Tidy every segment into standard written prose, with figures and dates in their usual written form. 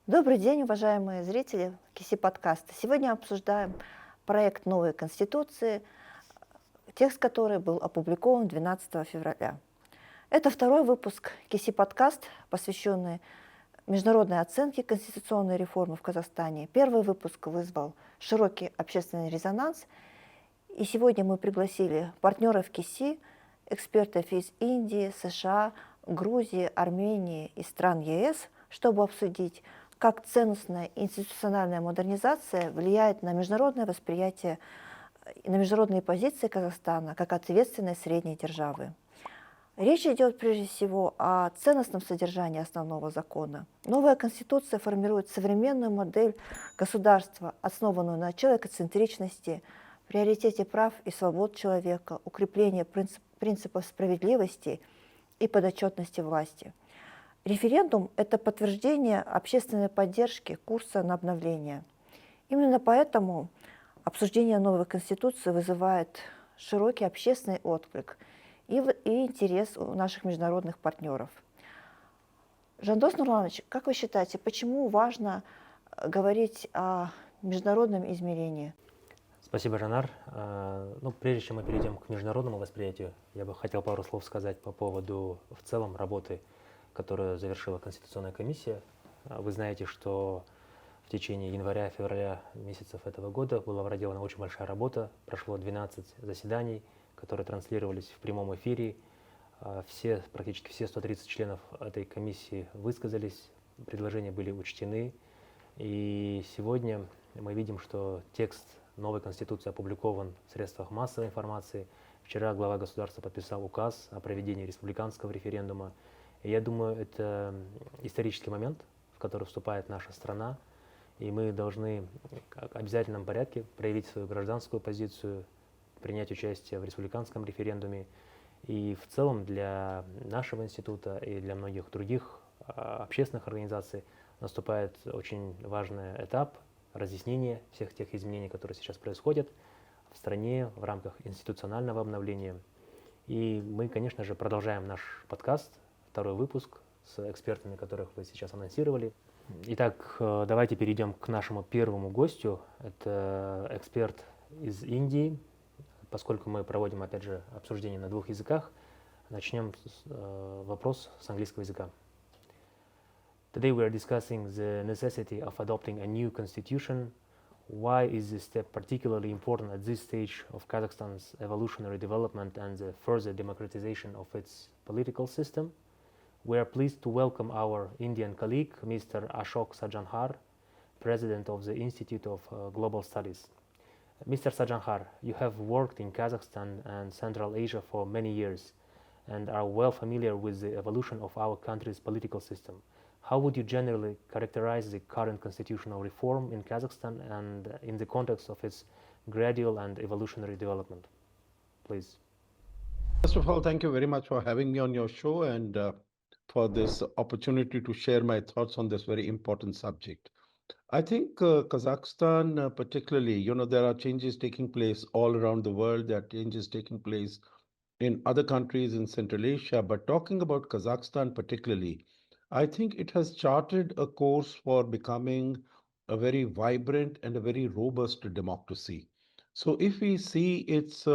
Добрый день, уважаемые зрители КИСИ Подкаста. Сегодня обсуждаем проект новой Конституции, текст которой был опубликован 12 февраля. Это второй выпуск КИСИ Подкаст, посвященный международной оценке конституционной реформы в Казахстане. Первый выпуск вызвал широкий общественный резонанс. И сегодня мы пригласили партнеров КИСИ, экспертов из Индии, США, Грузии, Армении и стран ЕС, чтобы обсудить, как ценностная институциональная модернизация влияет на международное восприятие и на международные позиции Казахстана как ответственной средней державы. Речь идет прежде всего о ценностном содержании основного закона. Новая Конституция формирует современную модель государства, основанную на человекоцентричности, приоритете прав и свобод человека, укреплении принципов справедливости и подотчетности власти. Референдум – это подтверждение общественной поддержки курса на обновление. Именно поэтому обсуждение новой Конституции вызывает широкий общественный отклик и интерес у наших международных партнеров. Жандос Нурланович, как вы считаете, почему важно говорить о международном измерении? Спасибо, Жанар. Прежде чем мы перейдем к международному восприятию, я бы хотел пару слов сказать по поводу в целом работы, которую завершила Конституционная комиссия. Вы знаете, что в течение января-февраля месяцев этого года была проделана очень большая работа. Прошло 12 заседаний, которые транслировались в прямом эфире. Практически все 130 членов этой комиссии высказались, предложения были учтены. И сегодня мы видим, что текст новой Конституции опубликован в средствах массовой информации. Вчера глава государства подписал указ о проведении республиканского референдума. И я думаю, это исторический момент, в который вступает наша страна. И мы должны в обязательном порядке проявить свою гражданскую позицию, принять участие в республиканском референдуме. И в целом для нашего института и для многих других общественных организаций наступает очень важный этап разъяснения всех тех изменений, которые сейчас происходят в стране в рамках институционального обновления. И мы, конечно же, продолжаем наш подкаст, второй выпуск с экспертами, которых вы сейчас анонсировали. Итак, давайте перейдем к нашему первому гостю. Это эксперт из Индии. Поскольку мы проводим, опять же, обсуждение на двух языках, начнем вопрос с английского языка. Today we are discussing the necessity of adopting a new constitution. Why is this step particularly important at this stage of Kazakhstan's evolutionary development and the further democratization of its political system? We are pleased to welcome our Indian colleague, Mr. Ashok Sаджанхар, President of the Institute of Global Studies. Mr. Sаджанхар, you have worked in Kazakhstan and Central Asia for many years and are well familiar with the evolution of our country's political system. How would you generally characterize the current constitutional reform in Kazakhstan and in the context of its gradual and evolutionary development? Please. First of all, thank you very much for having me on your show and for this opportunity to share my thoughts on this very important subject. I think Kazakhstan particularly, there are changes taking place all around the world. There are changes taking place in other countries in Central Asia. But talking about Kazakhstan particularly, I think it has charted a course for becoming a very vibrant and a very robust democracy. So if we see its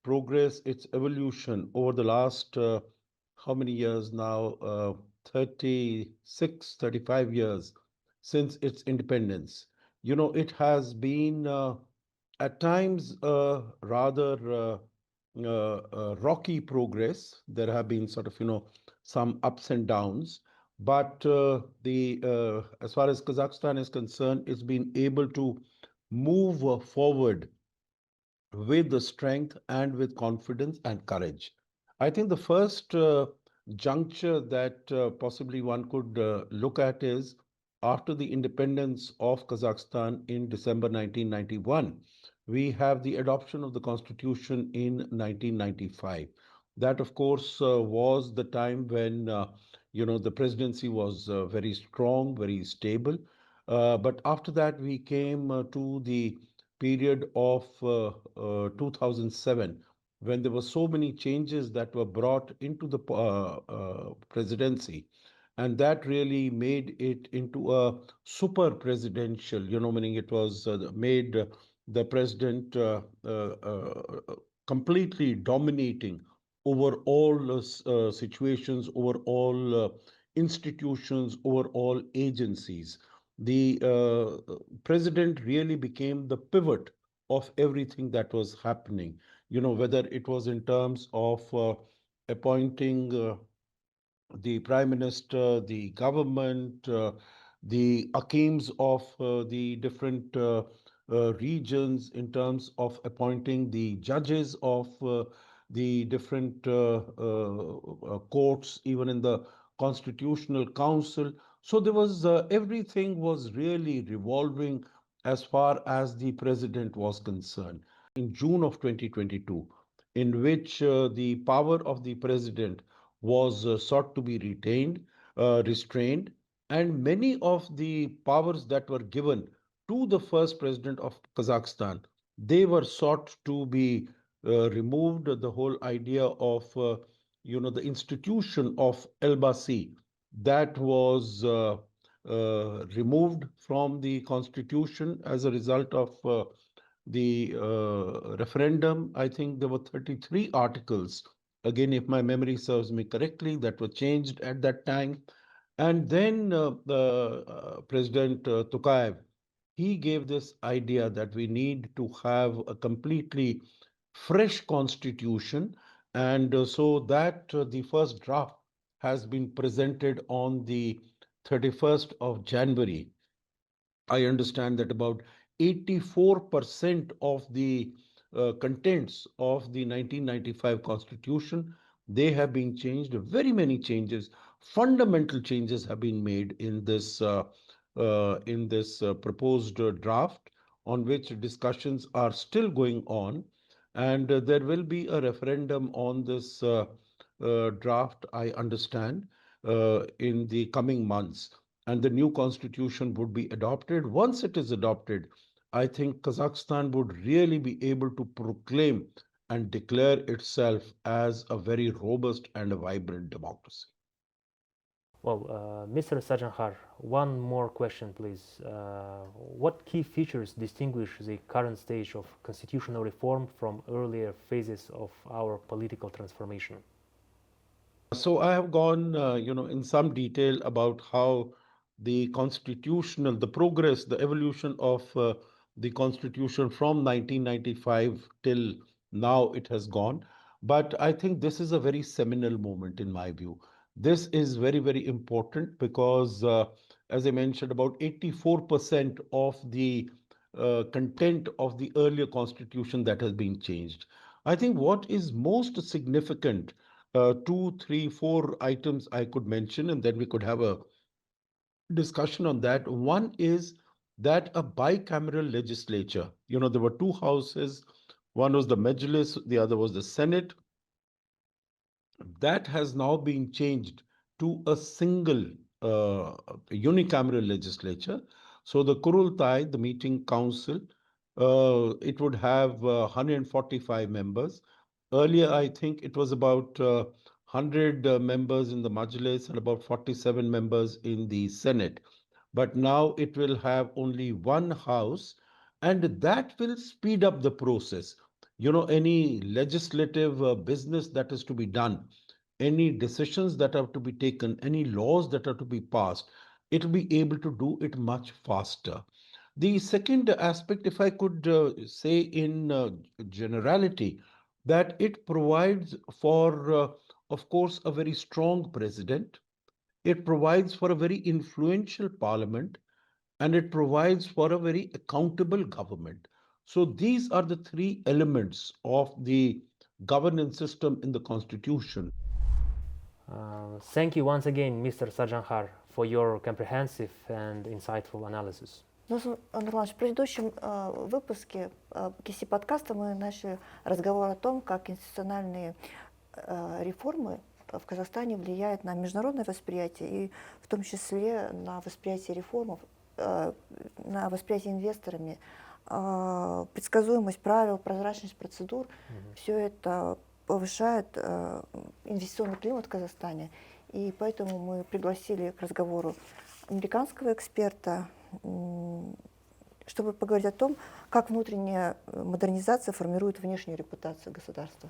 progress, its evolution over the last how many years now? 36, 35 years since its independence. It has been at times rather rocky progress. There have been sort of, some ups and downs. But the as far as Kazakhstan is concerned, it's been able to move forward with the strength and with confidence and courage. I think the first juncture that possibly one could look at is after the independence of Kazakhstan in December 1991. We have the adoption of the constitution in 1995. That, of course, was the time when the presidency was very strong, very stable. But after that, we came to the period of 2007, when there were so many changes that were brought into the presidency. And that really made it into a super presidential, meaning it was made the president completely dominating over all situations, over all institutions, over all agencies. The president really became the pivot of everything that was happening, whether it was in terms of appointing the prime minister, the government, the akims of the different regions in terms of appointing the judges of the different courts, even in the Constitutional Council. So there was everything was really revolving as far as the president was concerned. In June of 2022, in which the power of the president was sought to be restrained, and many of the powers that were given to the first president of Kazakhstan, they were sought to be removed. The whole idea of, the institution of Elbasi, that was removed from the constitution as a result of the referendum. I think there were 33 articles, again, if my memory serves me correctly, that were changed at that time. And then President Tokayev, he gave this idea that we need to have a completely fresh constitution. And so that the first draft has been presented on the 31st of January. I understand that about 84% of the contents of the 1995 Constitution, they have been changed. Very many changes, fundamental changes have been made in this proposed draft, on which discussions are still going on, and there will be a referendum on this draft, I understand, in the coming months, and the new constitution would be adopted. Once it is adopted, I think Kazakhstan would really be able to proclaim and declare itself as a very robust and a vibrant democracy. Well, Mr. Sadzhanhar, one more question, please. What key features distinguish the current stage of constitutional reform from earlier phases of our political transformation? So I have gone, in some detail about how the progress, the evolution of the constitution from 1995 till now it has gone. But I think this is a very seminal moment in my view. This is very, very important because, as I mentioned, about 84% of the content of the earlier constitution that has been changed. I think what is most significant, two, three, four items I could mention, and then we could have a discussion on that. One is that a bicameral legislature, there were two houses, one was the Majlis, the other was the Senate. That has now been changed to a single unicameral legislature. So the Kurultai, the meeting council, it would have 145 members. Earlier, I think it was about 100 members in the Majlis and about 47 members in the Senate. But now it will have only one house, and that will speed up the process. Any legislative business that is to be done, any decisions that have to be taken, any laws that are to be passed, it will be able to do it much faster. The second aspect, if I could say in generality, that it provides for, of course, a very strong president. It provides for a very influential parliament, and it provides for a very accountable government. So these are the three elements of the governance system in the constitution. Thank you once again, Mr. Sadzhanhar, for your comprehensive and insightful analysis. Нурлан, в предыдущем выпуске КИСИ подкаста мы начали разговор о том, как институциональные реформы в Казахстане влияют на международное восприятие и в том числе на восприятие реформ, на восприятие инвесторами, предсказуемость правил, прозрачность процедур. Все это повышает инвестиционный климат в Казахстане. И поэтому мы пригласили к разговору американского эксперта, чтобы поговорить о том, как внутренняя модернизация формирует внешнюю репутацию государства.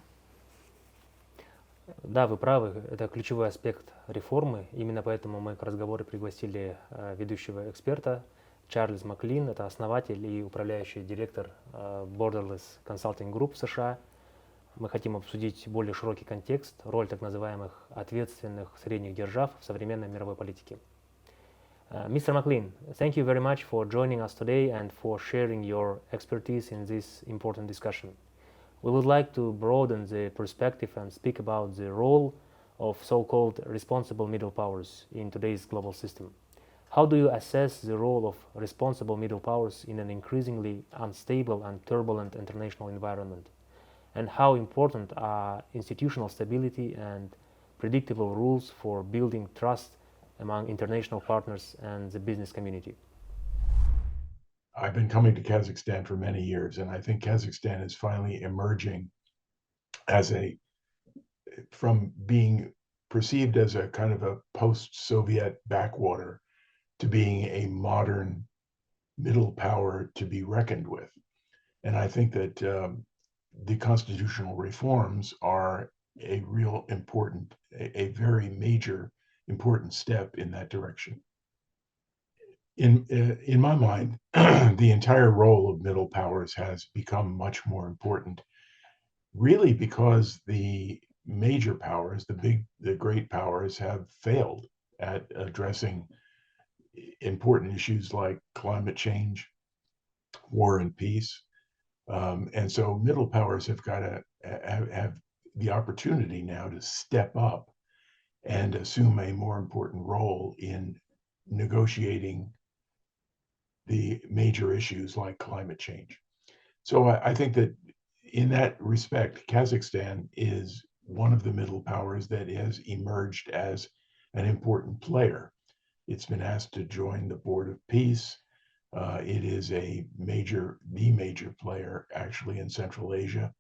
Да, вы правы, это ключевой аспект реформы. Именно поэтому мы к разговору пригласили ведущего эксперта Чарльз Маклин, это основатель и управляющий директор Borderless Consulting Group в США. Мы хотим обсудить более широкий контекст, роль так называемых ответственных средних держав в современной мировой политике. Mr. Maclean, thank you very much for joining us today and for sharing your expertise in this important discussion. We would like to broaden the perspective and speak about the role of so-called responsible middle powers in today's global system. How do you assess the role of responsible middle powers in an increasingly unstable and turbulent international environment? And how important are institutional stability and predictable rules for building trust among international partners and the business community? I've been coming to Kazakhstan for many years, and I think Kazakhstan is finally emerging as from being perceived as a kind of a post-Soviet backwater to being a modern middle power to be reckoned with. And I think that the constitutional reforms are a very major, important step in that direction. In my mind, the entire role of middle powers has become much more important, really because the major powers, the great powers, have failed at addressing important issues like climate change, war and peace. And so middle powers have got to have the opportunity now to step up and assume a more important role in negotiating the major issues like climate change. So I think that in that respect, Kazakhstan is one of the middle powers that has emerged as an important player. It's been asked to join the Board of Peace. It is the major player actually in Central Asia.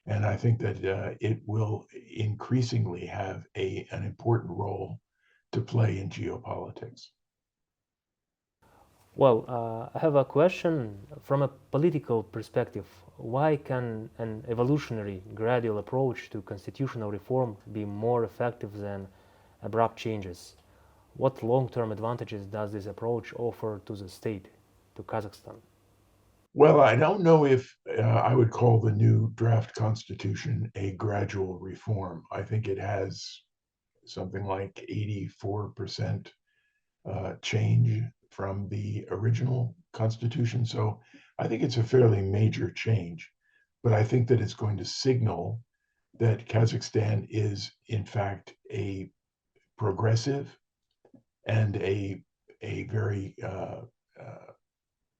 And I think that it will increasingly have an important role to play in geopolitics. Well, I have a question from a political perspective. Why can an evolutionary, gradual approach to constitutional reform be more effective than abrupt changes? What long-term advantages does this approach offer to the state, to Kazakhstan? Well, I don't know if I would call the new draft constitution a gradual reform. I think it has something like 84% change from the original constitution. So I think it's a fairly major change, but I think that it's going to signal that Kazakhstan is in fact a progressive and a very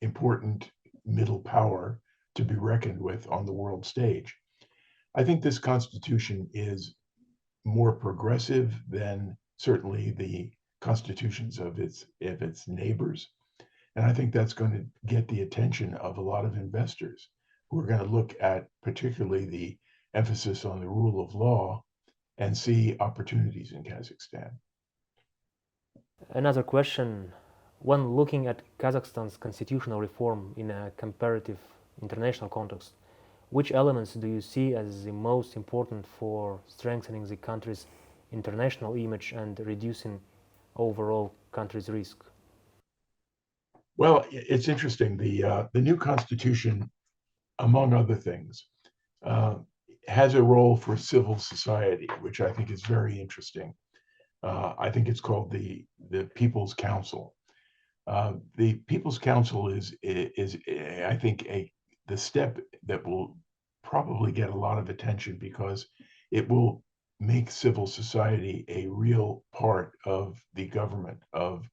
important middle power to be reckoned with on the world stage. I think this constitution is more progressive than certainly the constitutions of its neighbors. And I think that's going to get the attention of a lot of investors who are going to look at particularly the emphasis on the rule of law and see opportunities in Kazakhstan. Another question. When looking at Kazakhstan's constitutional reform in a comparative international context, which elements do you see as the most important for strengthening the country's international image and reducing overall country's risk? Well, it's interesting. The new constitution, among other things, has a role for civil society, which I think is very interesting. I think it's called the People's Council. The People's Council is I think the step that will probably get a lot of attention because it will make civil society a real part of the government, of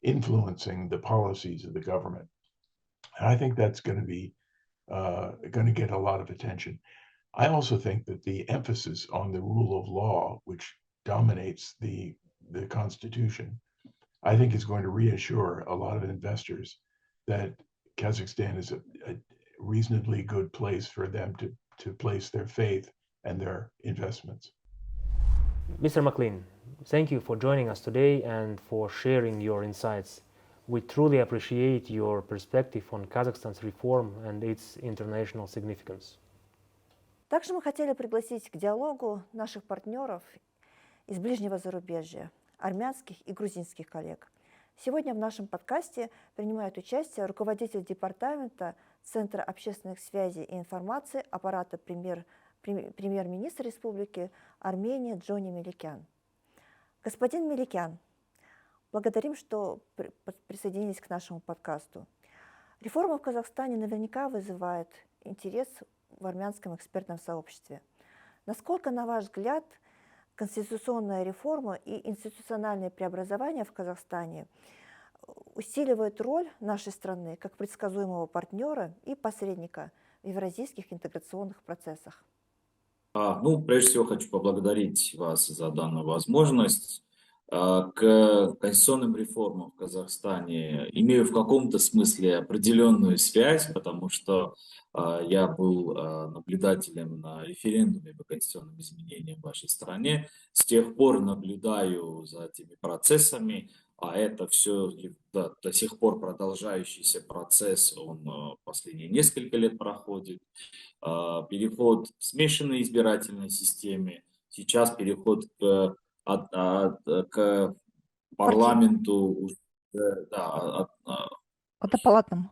influencing the policies of the government. And I think that's going to be going to get a lot of attention. I also think that the emphasis on the rule of law, which dominates the Constitution, I think is going to reassure a lot of investors that Kazakhstan is a reasonably good place for them to place their faith and their investments. Mr. Maclean, Thank you for joining us today and for sharing your insights. We truly appreciate your perspective on Kazakhstan's reform and its international significance. Также мы хотели пригласить к диалогу наших партнеров из ближнего зарубежья, армянских и грузинских коллег. Сегодня в нашем подкасте принимает участие руководитель департамента Центра общественных связей и информации аппарата премьер-министра Республики Армения Джони Меликян. Господин Меликян, благодарим, что присоединились к нашему подкасту. Реформа в Казахстане наверняка вызывает интерес в армянском экспертном сообществе. Насколько, на ваш взгляд, конституционная реформа и институциональные преобразования в Казахстане усиливают роль нашей страны как предсказуемого партнера и посредника в евразийских интеграционных процессах? Прежде всего хочу поблагодарить вас за данную возможность. К конституционным реформам в Казахстане имею в каком-то смысле определенную связь, потому что я был наблюдателем на референдуме по конституционным изменениям в вашей стране. С тех пор наблюдаю за этими процессами, а это все до сих пор продолжающийся процесс, он последние несколько лет проходит. Переход к смешанной избирательной системе, сейчас переход к парламенту, Однопалатному.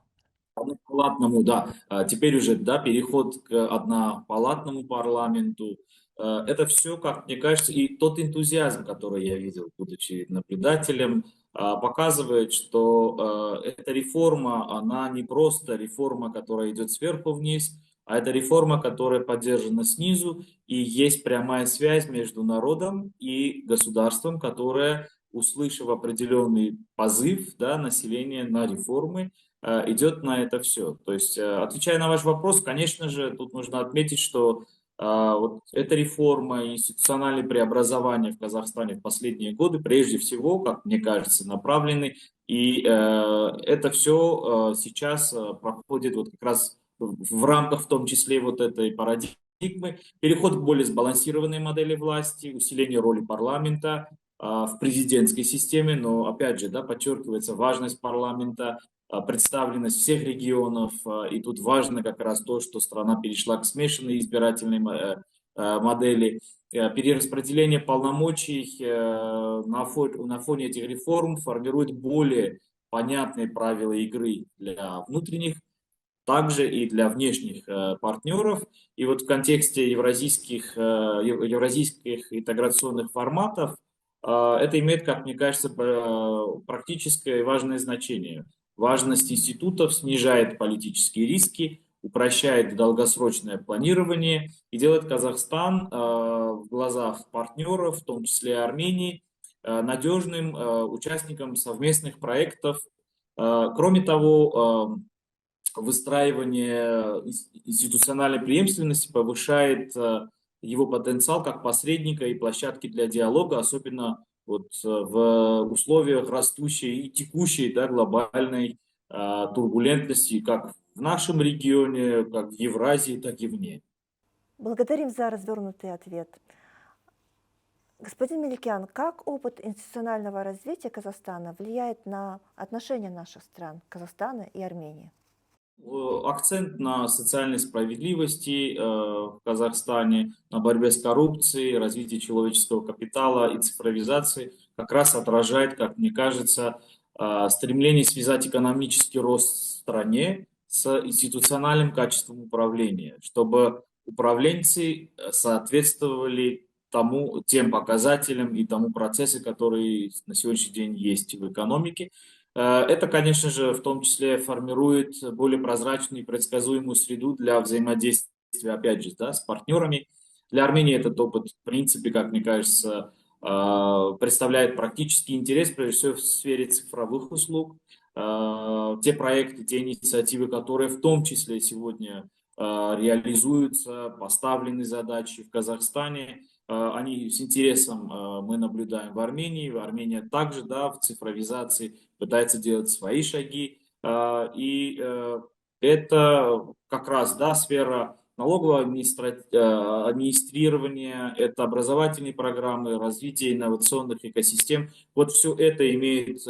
Однопалатному, да. Теперь уже, переход к однопалатному парламенту. Это все, как мне кажется, и тот энтузиазм, который я видел, будучи наблюдателем, показывает, что эта реформа, она не просто реформа, которая идет сверху вниз, а это реформа, которая поддержана снизу, и есть прямая связь между народом и государством, которое, услышав определенный позыв населения на реформы, идет на это все. То есть, отвечая на ваш вопрос, конечно же, тут нужно отметить, что вот эта реформа и институциональные преобразования в Казахстане в последние годы, прежде всего, как мне кажется, направлены, и это все сейчас проходит вот как раз в рамках в том числе вот этой парадигмы, переход к более сбалансированной модели власти, усиление роли парламента в президентской системе, но опять же, подчеркивается важность парламента, представленность всех регионов, и тут важно как раз то, что страна перешла к смешанной избирательной модели, перераспределение полномочий на фоне этих реформ формирует более понятные правила игры для внутренних, также и для внешних партнеров. И вот в контексте евразийских интеграционных форматов это имеет, как мне кажется, практическое и важное значение. Важность институтов снижает политические риски, упрощает долгосрочное планирование и делает Казахстан в глазах партнеров, в том числе Армении, надежным участником совместных проектов. Кроме того, выстраивание институциональной преемственности повышает его потенциал как посредника и площадки для диалога, особенно вот в условиях растущей и текущей глобальной турбулентности как в нашем регионе, как в Евразии, так и вне. Благодарим за развернутый ответ. Господин Меликян, как опыт институционального развития Казахстана влияет на отношения наших стран, Казахстана и Армении? Акцент на социальной справедливости в Казахстане, на борьбе с коррупцией, развитии человеческого капитала и цифровизации как раз отражает, как мне кажется, стремление связать экономический рост в стране с институциональным качеством управления, чтобы управленцы соответствовали тем показателям и тому процессу, которые на сегодняшний день есть в экономике. Это, конечно же, в том числе формирует более прозрачную и предсказуемую среду для взаимодействия, опять же, с партнерами. Для Армении этот опыт, в принципе, как мне кажется, представляет практический интерес, прежде всего, в сфере цифровых услуг. Те проекты, те инициативы, которые в том числе сегодня реализуются, поставлены задачи в Казахстане, они с интересом мы наблюдаем в Армении. Армения также в цифровизации пытается делать свои шаги. И это как раз сфера налогового администрирования, это образовательные программы, развитие инновационных экосистем. Вот все это имеет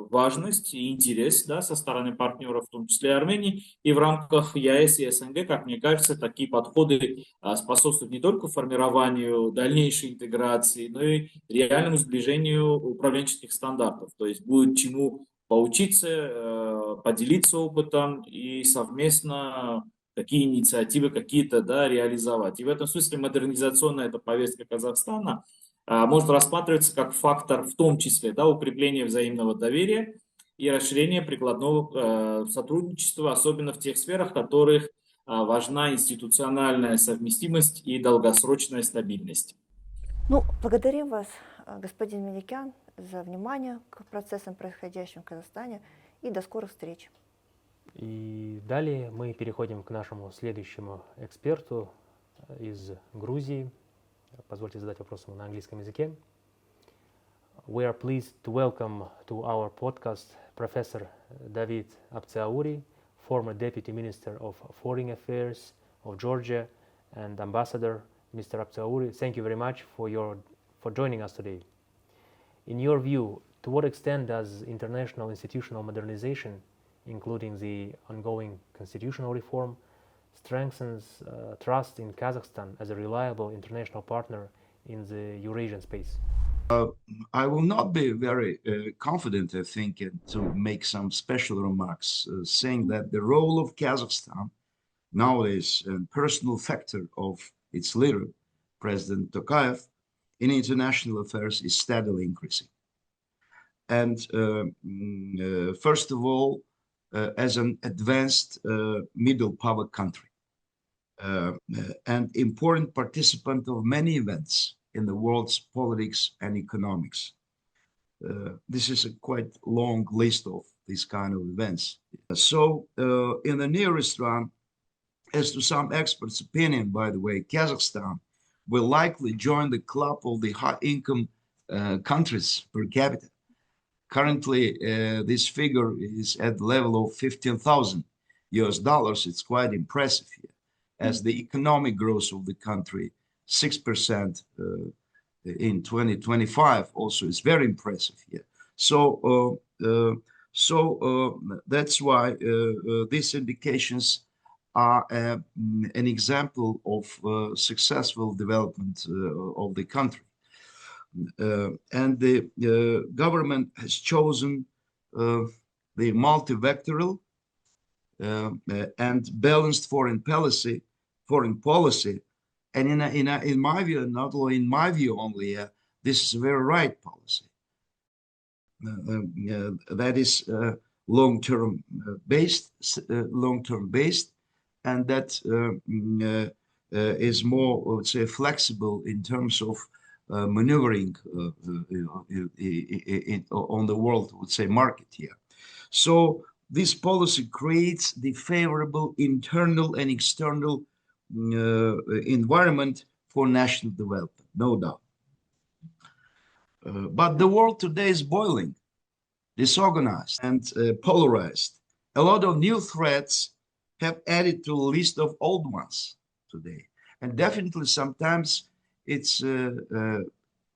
важность и интерес, да, со стороны партнеров, в том числе Армении. И в рамках ЕАЭС и СНГ, как мне кажется, такие подходы способствуют не только формированию дальнейшей интеграции, но и реальному сближению управленческих стандартов. То есть будет чему поучиться, поделиться опытом и совместно какие инициативы какие-то, да, реализовать. И в этом смысле модернизационная эта повестка Казахстана может рассматриваться как фактор в том числе, да, укрепления взаимного доверия и расширения прикладного сотрудничества, особенно в тех сферах, в которых важна институциональная совместимость и долгосрочная стабильность. Ну, благодарим вас, господин Меликян, за внимание к процессам, происходящим в Казахстане, и до скорых встреч. И далее мы переходим к нашему следующему эксперту из Грузии. Позвольте задать вопрос ему на английском языке. We are pleased to welcome to our podcast Professor David Aptsiauri, former Deputy Minister of Foreign Affairs of Georgia and Ambassador. Mr. Aptsiauri, thank you very much for joining us today. In your view, to what extent does international institutional modernization, including the ongoing constitutional reform, strengthens trust in Kazakhstan as a reliable international partner in the Eurasian space? I will not be very confident, I think, to make some special remarks, saying that the role of Kazakhstan nowadays, a personal factor of its leader, President Tokayev, in international affairs is steadily increasing. And first of all, as an advanced middle power country and important participant of many events in the world's politics and economics. This is a quite long list of these kind of events. So in the nearest run, as to some experts' opinion, by the way, Kazakhstan will likely join the club of the high-income countries per capita. Currently, this figure is at the level of $15,000 US. It's quite impressive here, as the economic growth of the country, 6% in 2025, also is very impressive here. So, that's why these indications are an example of successful development of the country. And the government has chosen the multi-vectoral and balanced foreign policy, and in my view, not only in my view only, this is a very right policy. That is long-term based, and that is more, I would say, flexible in terms of maneuvering on the world, I would say, market here. So this policy creates the favorable internal and external environment for national development, no doubt. But the world today is boiling, disorganized, and polarized. A lot of new threats have added to a list of old ones today. And definitely sometimes it's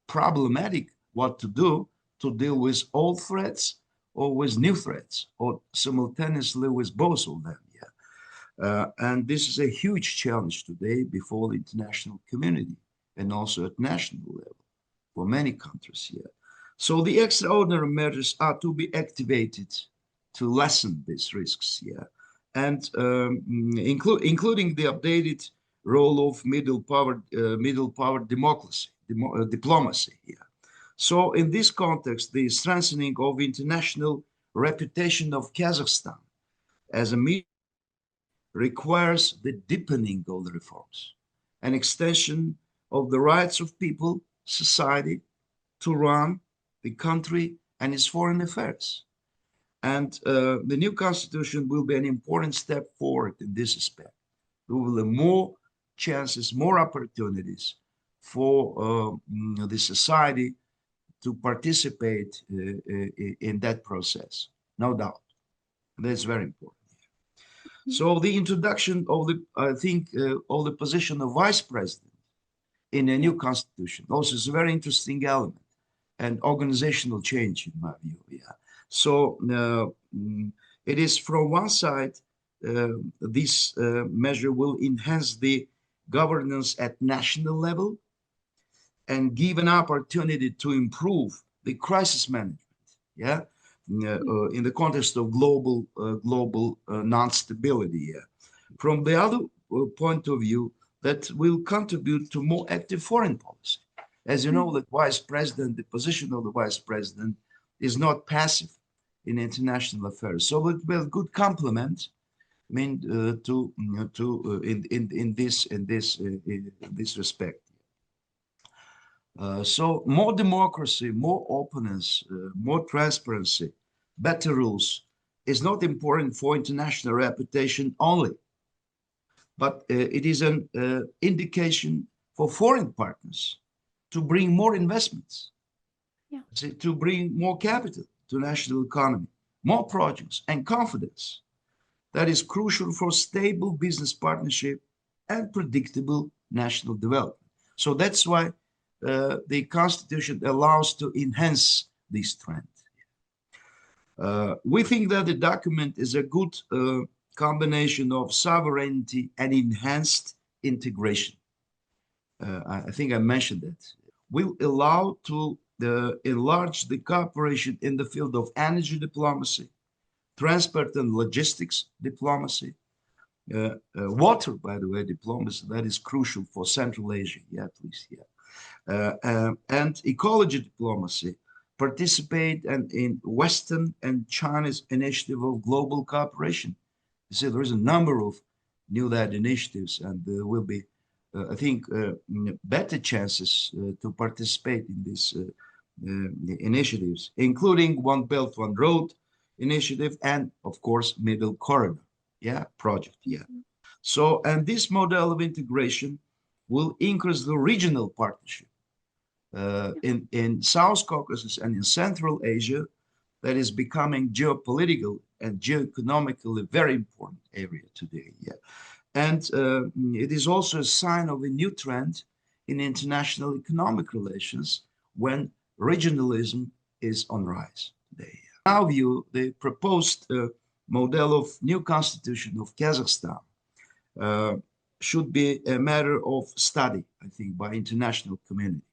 problematic what to do to deal with old threats or with new threats, or simultaneously with both of them. And this is a huge challenge today before the international community and also at national level for many countries here. So the extraordinary measures are to be activated to lessen these risks here, and including the updated role of middle power diplomacy here. So in this context, the strengthening of international reputation of Kazakhstan as a mediator requires the deepening of the reforms, an extension of the rights of people, society, to run the country and its foreign affairs. And the new constitution will be an important step forward in this respect. There will be more chances, more opportunities for the society to participate in that process, no doubt. That's very important. So the introduction of of the position of vice president in a new constitution also is a very interesting element and organizational change in my view. Yeah. So it is from one side, this measure will enhance the governance at national level and give an opportunity to improve the crisis management. Yeah. In the context of global non-stability. Yeah. From the other point of view, that will contribute to more active foreign policy. As you know, the vice president, the position of the vice president is not passive in international affairs. So it will good complement. I mean, in this respect. So more democracy, more openness, more transparency, better rules is not important for international reputation only, but it is an indication for foreign partners to bring more investments, to bring more capital to national economy, more projects and confidence. That is crucial for stable business partnership and predictable national development. So that's why the Constitution allows to enhance this trend. We think that the document is a good combination of sovereignty and enhanced integration. I think I mentioned that. Will allow to enlarge the cooperation in the field of energy diplomacy, transport and logistics diplomacy, water, by the way, diplomacy, that is crucial for Central Asia, please, and ecology diplomacy, participate in Western and China's initiative of global cooperation. You see, there is a number of new initiatives, and there will be, I think, better chances to participate in these initiatives, including One Belt, One Road initiative, and of course, Middle Corridor, project, So, and this model of integration will increase the regional partnership in South Caucasus and in Central Asia, that is becoming geopolitical and geoeconomically very important area today. And it is also a sign of a new trend in international economic relations when regionalism is on rise today. In our view, the proposed model of new constitution of Kazakhstan should be a matter of study, I think, by international community,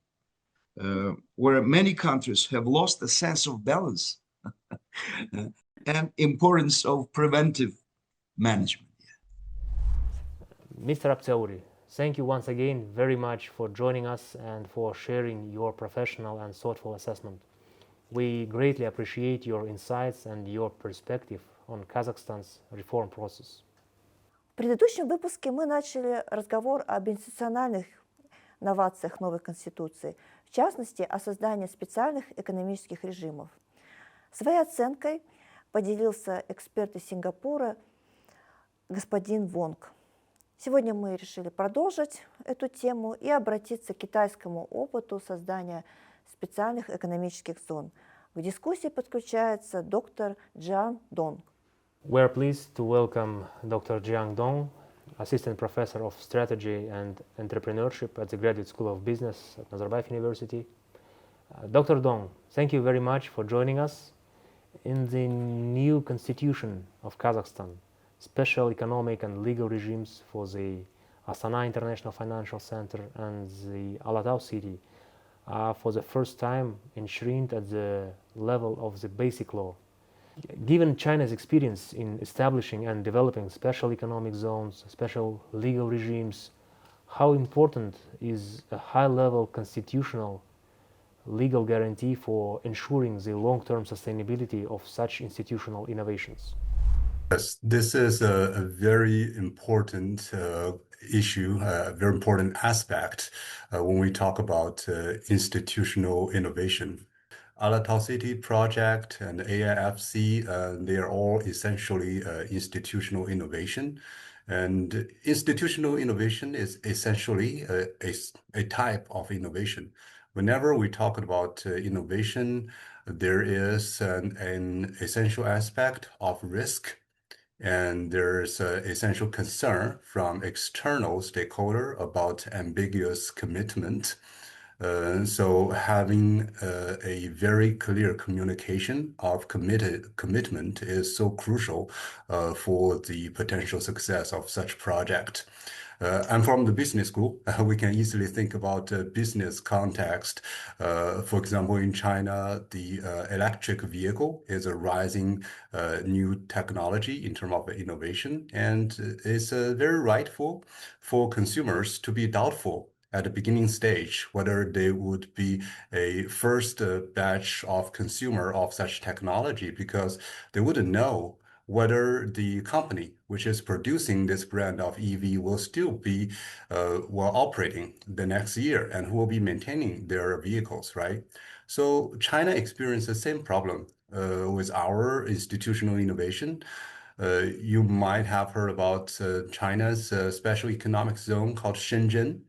where many countries have lost a sense of balance and importance of preventive management. Mr. Abtsaouri, thank you once again very much for joining us and for sharing your professional and thoughtful assessment. We greatly appreciate your insights and your perspective on Kazakhstan's reform process. В предыдущем выпуске мы начали разговор об институциональных новациях новой Конституции, в частности, о создании специальных экономических режимов. Своей оценкой поделился эксперт из Сингапура господин Вонг. Сегодня мы решили продолжить эту тему и обратиться к китайскому опыту создания специальных экономических зон. К дискуссии подключается доктор Джиан Донг. We are pleased to welcome Dr. Jiang Dong, Assistant Professor of Strategy and Entrepreneurship at the Graduate School of Business at Nazarbayev University. Dr. Dong, thank you very much for joining us. In the new constitution of Kazakhstan, special economic and legal regimes for the Astana International Financial Center and the Alatau city are for the first time enshrined at the level of the basic law. Given China's experience in establishing and developing special economic zones, special legal regimes, how important is a high-level constitutional legal guarantee for ensuring the long-term sustainability of such institutional innovations? Yes, this is a very important issue, a very important aspect when we talk about institutional innovation. Alatau City project and AIFC, they are all essentially institutional innovation. And institutional innovation is essentially a type of innovation. Whenever we talk about innovation, there is an essential aspect of risk. And there's essential concern from external stakeholder about ambiguous commitment. So having a very clear communication of commitment is so crucial for the potential success of such project. I'm from the business school. We can easily think about business context. For example, in China, the electric vehicle is a rising new technology in terms of innovation, and it's very rightful for consumers to be doubtful at the beginning stage whether they would be a first batch of consumer of such technology, because they wouldn't know whether the company which is producing this brand of EV will still be operating the next year, and who will be maintaining their vehicles, right? So China experienced the same problem with our institutional innovation. You might have heard about China's special economic zone called Shenzhen.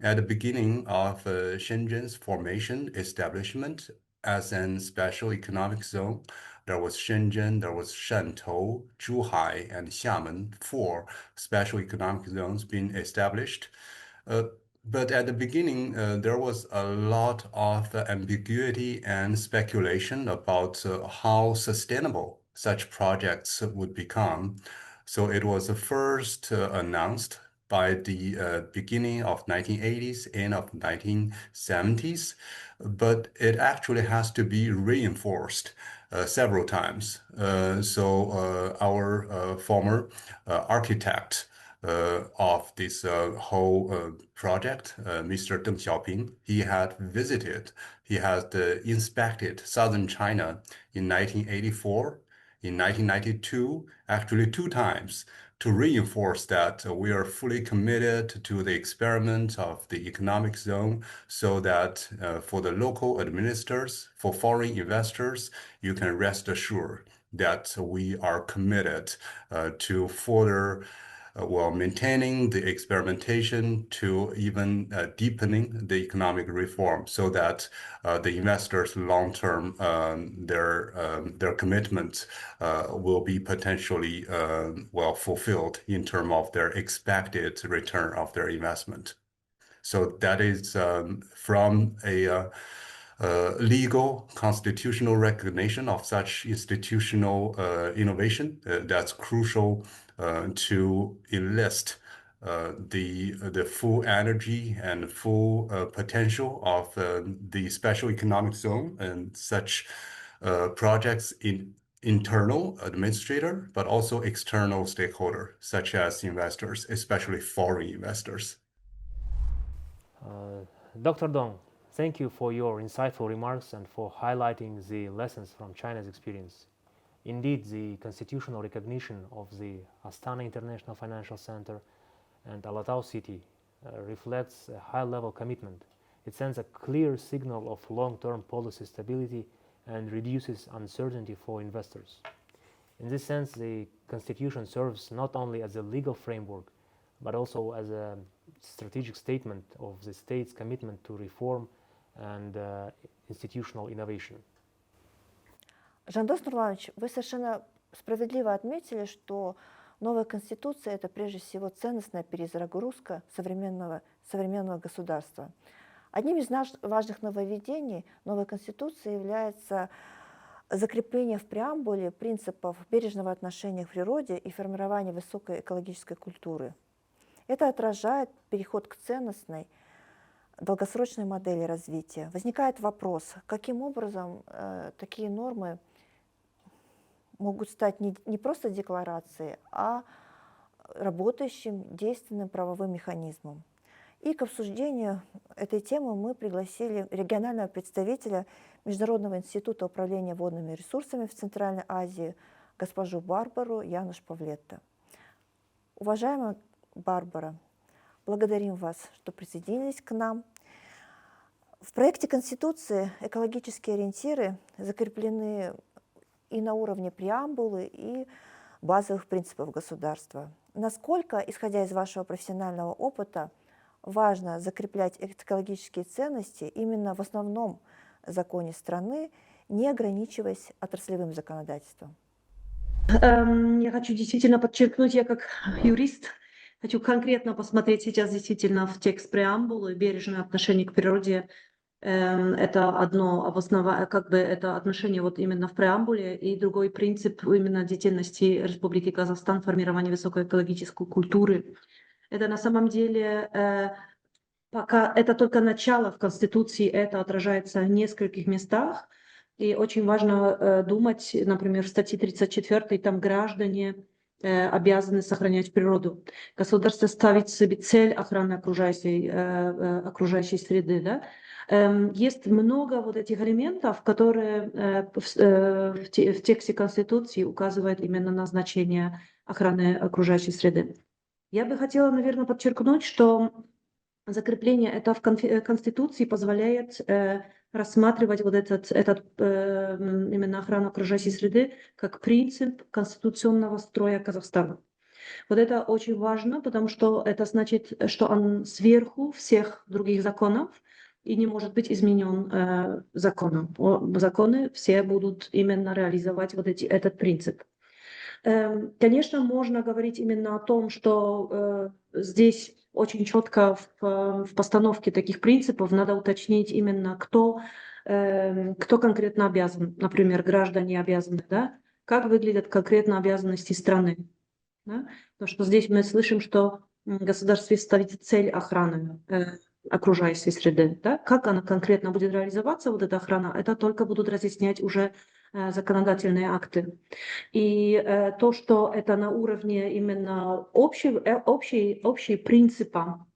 At the beginning of Shenzhen's formation, establishment as an special economic zone, there was Shenzhen, there was Shantou, Zhuhai, and Xiamen, 4 special economic zones being established. But at the beginning, there was a lot of ambiguity and speculation about how sustainable such projects would become. So it was first announced by the beginning of 1980s, end of 1970s, but it actually has to be reinforced several times. So our former architect of this whole project, Mr. Deng Xiaoping, he had inspected southern China in 1984, in 1992, actually 2 times, to reinforce that we are fully committed to the experiment of the economic zone, so that for the local administrators, for foreign investors, you can rest assured that we are committed to further maintaining the experimentation, to even deepening the economic reform, so that the investors long-term, their commitment will be potentially fulfilled in terms of their expected return of their investment. So that is from a legal constitutional recognition of such institutional innovation that's crucial to enlist the full energy and full potential of the special economic zone and such projects in internal administrator, but also external stakeholder, such as investors, especially foreign investors. Dr. Dong, thank you for your insightful remarks and for highlighting the lessons from China's experience. Indeed, the constitutional recognition of the Astana International Financial Center and Alatau City reflects a high-level commitment. It sends a clear signal of long-term policy stability and reduces uncertainty for investors. In this sense, the Constitution serves not only as a legal framework, but also as a strategic statement of the state's commitment to reform and institutional innovation. Жандос Нурланович, вы совершенно справедливо отметили, что новая Конституция – это прежде всего ценностная перезагрузка современного государства. Одним из важных нововведений новой Конституции является закрепление в преамбуле принципов бережного отношения к природе и формирования высокой экологической культуры. Это отражает переход к ценностной, долгосрочной модели развития. Возникает вопрос, каким образом такие нормы могут стать не просто декларацией, а работающим действенным правовым механизмом. И к обсуждению этой темы мы пригласили регионального представителя Международного института управления водными ресурсами в Центральной Азии, госпожу Барбару Януш-Павлетта. Уважаемая Барбара, благодарим вас, что присоединились к нам. В проекте Конституции экологические ориентиры закреплены и на уровне преамбулы, и базовых принципов государства. Насколько, исходя из вашего профессионального опыта, важно закреплять экологические ценности именно в основном законе страны, не ограничиваясь отраслевым законодательством? Я хочу действительно подчеркнуть, я как юрист хочу конкретно посмотреть сейчас действительно в текст преамбулы, бережное отношение к природе. Это одно как бы это отношение вот именно в преамбуле, и другой принцип именно деятельности Республики Казахстан, формирование высокоэкологической культуры. Это на самом деле пока это только начало в Конституции, это отражается в нескольких местах. И очень важно думать, например, в статье 34 там граждане обязаны сохранять природу. Государство ставит себе цель охраны окружающей среды. Да? Есть много вот этих элементов, которые в тексте Конституции указывают именно на значение охраны окружающей среды. Я бы хотела, наверное, подчеркнуть, что закрепление это в Конституции позволяет рассматривать вот этот именно охрану окружающей среды как принцип конституционного строя Казахстана. Вот это очень важно, потому что это значит, что он сверху всех других законов и не может быть изменен законом. Законы все будут именно реализовать вот этот принцип. Конечно, можно говорить именно о том, что здесь очень четко в постановке таких принципов надо уточнить именно, кто конкретно обязан. Например, граждане обязаны, да? Как выглядят конкретно обязанности страны. Да? Потому что здесь мы слышим, что государство ставит цель охраны окружающей среды. Да? Как она конкретно будет реализоваться, вот эта охрана, это только будут разъяснять уже законодательные акты. И то, что это на уровне именно общие принципа,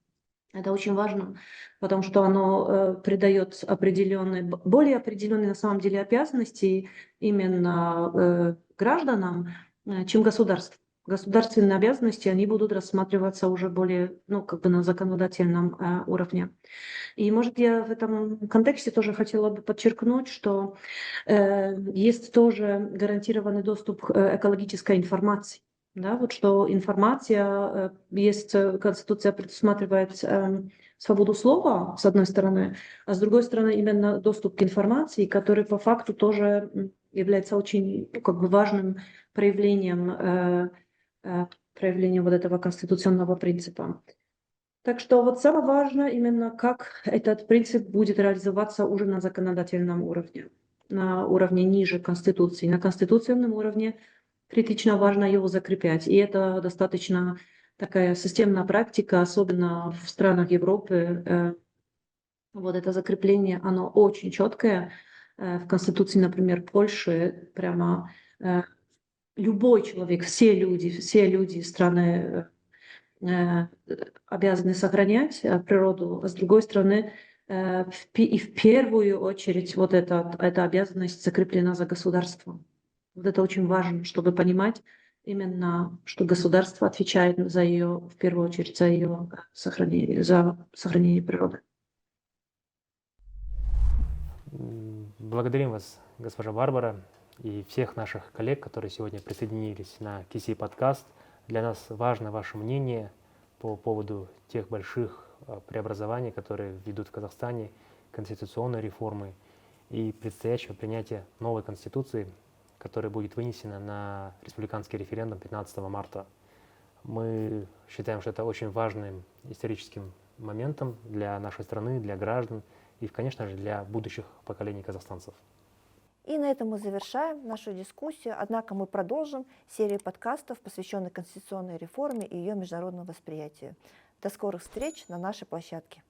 это очень важно, потому что оно придает более определенные на самом деле обязанности именно гражданам, чем государству. Государственные обязанности, они будут рассматриваться уже более, как бы на законодательном уровне. И, может, я в этом контексте тоже хотела бы подчеркнуть, что есть тоже гарантированный доступ к экологической информации. Да, вот что информация, Конституция предусматривает свободу слова, с одной стороны, а с другой стороны именно доступ к информации, который по факту тоже является очень как бы важным проявлением вот этого конституционного принципа. Так что вот самое важное именно, как этот принцип будет реализоваться уже на законодательном уровне, на уровне ниже Конституции. На конституционном уровне критично важно его закреплять. И это достаточно такая системная практика, особенно в странах Европы. Вот это закрепление, оно очень четкое. В Конституции, например, Польши прямо любой человек, все люди страны обязаны сохранять природу, а с другой стороны, и в первую очередь вот эта обязанность закреплена за государством. Вот это очень важно, чтобы понимать именно, что государство отвечает за ее, в первую очередь, за ее сохранение, за сохранение природы. Благодарим вас, госпожа Барбара, и всех наших коллег, которые сегодня присоединились на КИСИ Podcast. Для нас важно ваше мнение по поводу тех больших преобразований, которые ведут в Казахстане, конституционной реформы и предстоящего принятия новой Конституции, которая будет вынесена на республиканский референдум 15 марта. Мы считаем, что это очень важным историческим моментом для нашей страны, для граждан и, конечно же, для будущих поколений казахстанцев. И на этом мы завершаем нашу дискуссию, однако мы продолжим серию подкастов, посвященных конституционной реформе и ее международному восприятию. До скорых встреч на нашей площадке.